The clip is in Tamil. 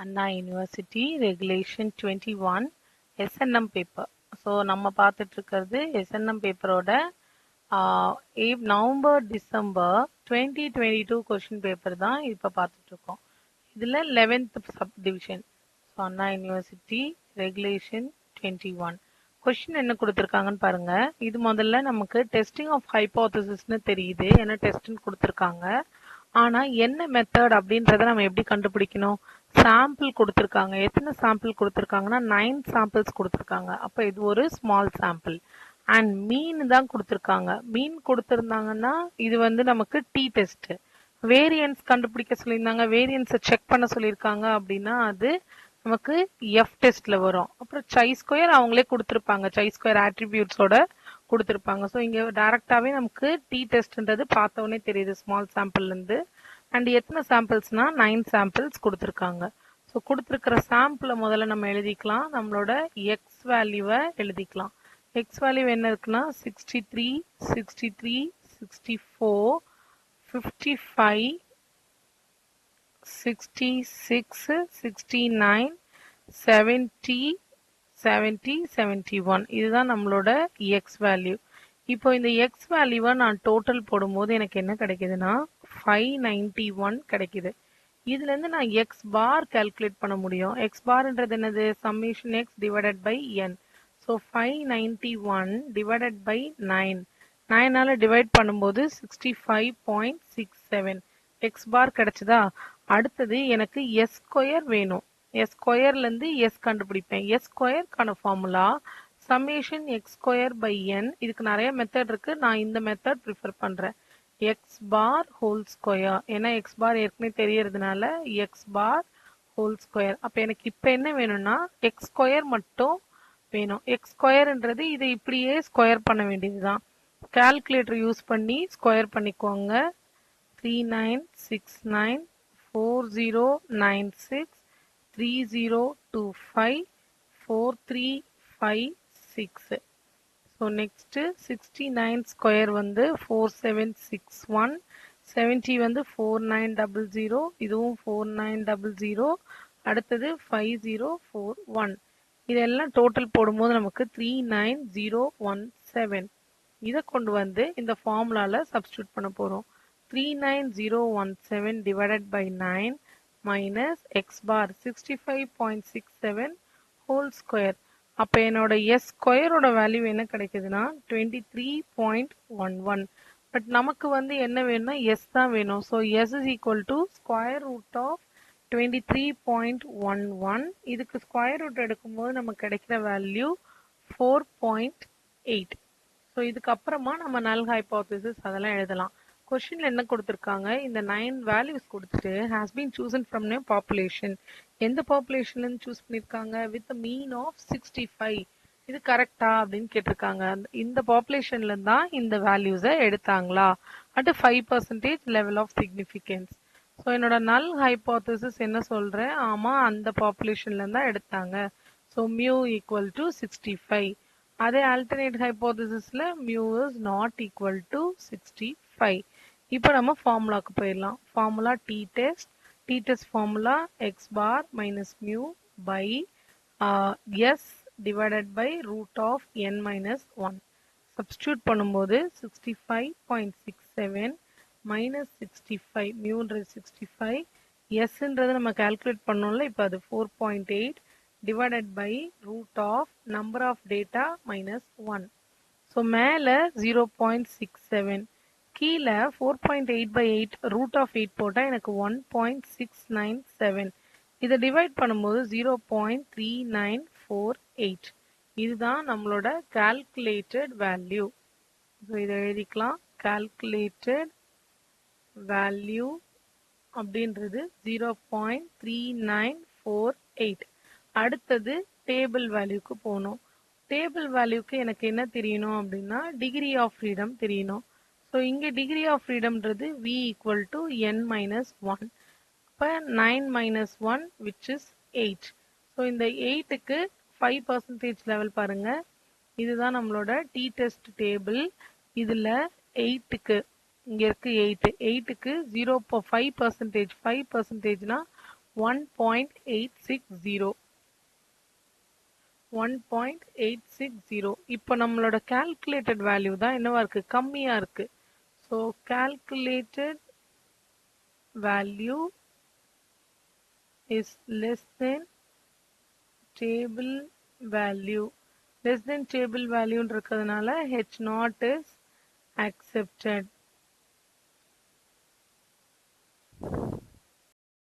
Anna University Regulation 21 SNM paper. So நம்ம பார்த்துட்டு இருக்கிறது SNM பேப்பரோட நவம்பர் டிசம்பர் 2022 கொஷின் பேப்பர் தான் இப்போ பார்த்துட்டு இருக்கோம். இதில் 11th சப் டிவிஷன். ஸோ அண்ணா யூனிவர்சிட்டி ரெகுலேஷன் 21 கொஷின் என்ன கொடுத்துருக்காங்கன்னு பாருங்க. இது முதல்ல நமக்கு டெஸ்டிங் ஆஃப் ஹைபோதசிஸ்னு தெரியுது, என்ன டெஸ்ட்னு கொடுத்துருக்காங்க. ஆனா என்ன மெத்தட் அப்படின்றத நம்ம எப்படி கண்டுபிடிக்கணும்? சாம்பிள் கொடுத்துருக்காங்க. எத்தனை சாம்பிள் கொடுத்துருக்காங்கன்னா 9 சாம்பிள்ஸ் கொடுத்துருக்காங்க. அப்ப இது ஒரு ஸ்மால் சாம்பிள். அண்ட் மீன் தான் கொடுத்துருக்காங்க. மீன் கொடுத்துருந்தாங்கன்னா இது வந்து நமக்கு டி டெஸ்ட். வேரியன்ஸ் கண்டுபிடிக்க சொல்லியிருந்தாங்க, வேரியன்ஸை செக் பண்ண சொல்லியிருக்காங்க அப்படின்னா அது நமக்கு எஃப் டெஸ்ட்ல வரும். அப்புறம் சை ஸ்கொயர் அவங்களே கொடுத்துருப்பாங்க, சை ஸ்கொயர் ஆட்ரிபியூட்ஸோட கொடுத்துருப்பாங்க. ஸோ இங்கே டைரக்டாவே நமக்கு டி டெஸ்ட்ன்றது பார்த்தோன்னே தெரியுது ஸ்மால் சாம்பிள்ல இருந்து. அண்ட் எத்தனை சாம்பிள்ஸ்னா 9 சாம்பிள்ஸ் கொடுத்துருக்காங்க. ஸோ கொடுத்துருக்கிற சாம்பிளை முதல்ல நம்ம எழுதிக்கலாம். நம்மளோட எக்ஸ் வேல்யூவை எழுதிக்கலாம். எக்ஸ் வேல்யூ என்ன இருக்குன்னா 63, 63, 64, 55, 66, 69, 70, 70, 71. இதுதான் நம்மளோட எக்ஸ் வேல்யூ. இப்போ இந்த எக்ஸ் வேல்யூவை நான் டோட்டல் போடும்போது எனக்கு என்ன கிடைக்குதுன்னா 591 கிடைக்குது. இதுல இருந்து நான் எக்ஸ் பார் கால்குலேட் பண்ண முடியும். எக்ஸ் பார்ன்றது என்னது? Summation x divided by n. So 591 divided by 9. 9ஆல டிவைட் பண்ணும்போது 65.67 எக்ஸ் பார் கிடைச்சதா? அடுத்தது எனக்கு எஸ் ஸ்கொயர் வேணும். எஸ் ஸ்கொயர்ல இருந்து எஸ் கண்டுபிடிப்பேன். எஸ் ஸ்கொயருக்கான formula summation x square by n. இதுக்கு நிறைய மெத்தட் இருக்கு, நான் இந்த மெத்தட் ப்ரிஃபர் பண்றேன். X bar whole square. ஏன்னா எக்ஸ் பார் ஏற்கனவே தெரியறதுனால எக்ஸ் பார் ஹோல் ஸ்கொயர். அப்ப எனக்கு இப்ப என்ன வேணும்னா எக்ஸ் ஸ்கொயர் மட்டும் வேணும். எக்ஸ் ஸ்கொயர்ன்றது இதை இப்படியே ஸ்கொயர் பண்ண வேண்டியதுதான். கால்குலேட்டர் யூஸ் பண்ணி ஸ்கொயர் பண்ணிக்கோங்க. 3969 4096 3025 4356. So next 69 square வந்து 4761, 70 வந்து 4900, இதுவும் 4900, அடுத்தது 5041. இதெல்லாம் டோட்டல் போடும்போது நமக்கு 39017. இதை கொண்டு வந்து இந்த ஃபார்முலால சப்ஸ்டியூட் பண்ண போறோம். 39017 divided by 9 minus x bar 65.67 whole square. அப்ப என்னோட எஸ் ஸ்கொயரோட வேல்யூ என்ன கிடைக்குதுன்னா 23.11. பட் நமக்கு வந்து என்ன வேணும்னா எஸ் தான் வேணும். So s is equal to square root of 23.11. இதுக்கு ஸ்கொயர் ரூட் எடுக்கும்போது நமக்கு கிடைக்கிற வேல்யூ 4.8. ஸோ இதுக்கப்புறமா நம்ம நல் ஹைபோதசிஸ் அதெல்லாம் எழுதலாம். கொஸ்டின்ல என்ன கொடுத்துருக்காங்க? இந்த 9 வேல்யூஸ் கொடுத்துட்டு has been chosen from new population. எந்த பாப்புலேஷன்ல இருந்து சூஸ் பண்ணிருக்காங்க? With mean of 65. இது கரெக்டா அப்படின்னு கேட்டிருக்காங்க. இந்த பாப்புலேஷன்ல தான் இந்த வேல்யூஸை எடுத்தாங்களா at 5% level of significance. So என்னோட நல் ஹைபோதசிஸ் என்ன சொல்றேன்? ஆமா, அந்த பாப்புலேஷன்ல தான் எடுத்தாங்க. So mu equal to 65. அதே ஆல்டர்னேட் ஹைபோதசிஸ்ல mu is not equal to 65. இப்போ நம்ம ஃபார்முலாக்கு போயிடலாம். Formula t test. T test formula x bar minus mu by s divided by root of n minus 1. Substitute பண்ணும்போது 65.67 மைனஸ் 65, மியூன்றது 65, எஸ்ன்றது நம்ம கால்குலேட் பண்ணோம்ல, இப்போ அது 4.8 divided by root of number of data minus 1. So மேல 0.67, கீழே 4.8 by 8 root of 8 போட்டா எனக்கு 1.697. இதை டிவைட் பண்ணும்போது 0.3948. இதுதான் நம்மளோட கால்குலேட்டட் வேல்யூ. ஸோ இதை எழுதிக்கலாம். கால்குலேட்டட் வேல்யூ அப்படின்றது 0.3948. அடுத்தது டேபிள் வேல்யூக்கு போகணும். டேபிள் வேல்யூக்கு எனக்கு என்ன தெரியணும் அப்படின்னா டிகிரி ஆஃப் ஃப்ரீடம் தெரியணும். ஸோ இங்கே டிகிரி ஆஃப் ஃப்ரீடம்ன்றது v equal to n minus 1. இப்போ 9 மைனஸ் 1 விச் இஸ் 8. ஸோ இந்த 8க்கு 5% லெவல் பாருங்க. இதுதான் நம்மளோட டி டெஸ்ட் டேபிள். இதில் 8க்கு இங்கே இருக்கு 8. 8க்கு 0.5%. 5%னா 1.860. 1.860. இப்போ நம்மளோட கால்குலேட்டட் வேல்யூ தான் என்னவா இருக்கு, கம்மியா இருக்கு. So calculated value is less than table value. Less than table value இருக்கிறதுனால H not is accepted.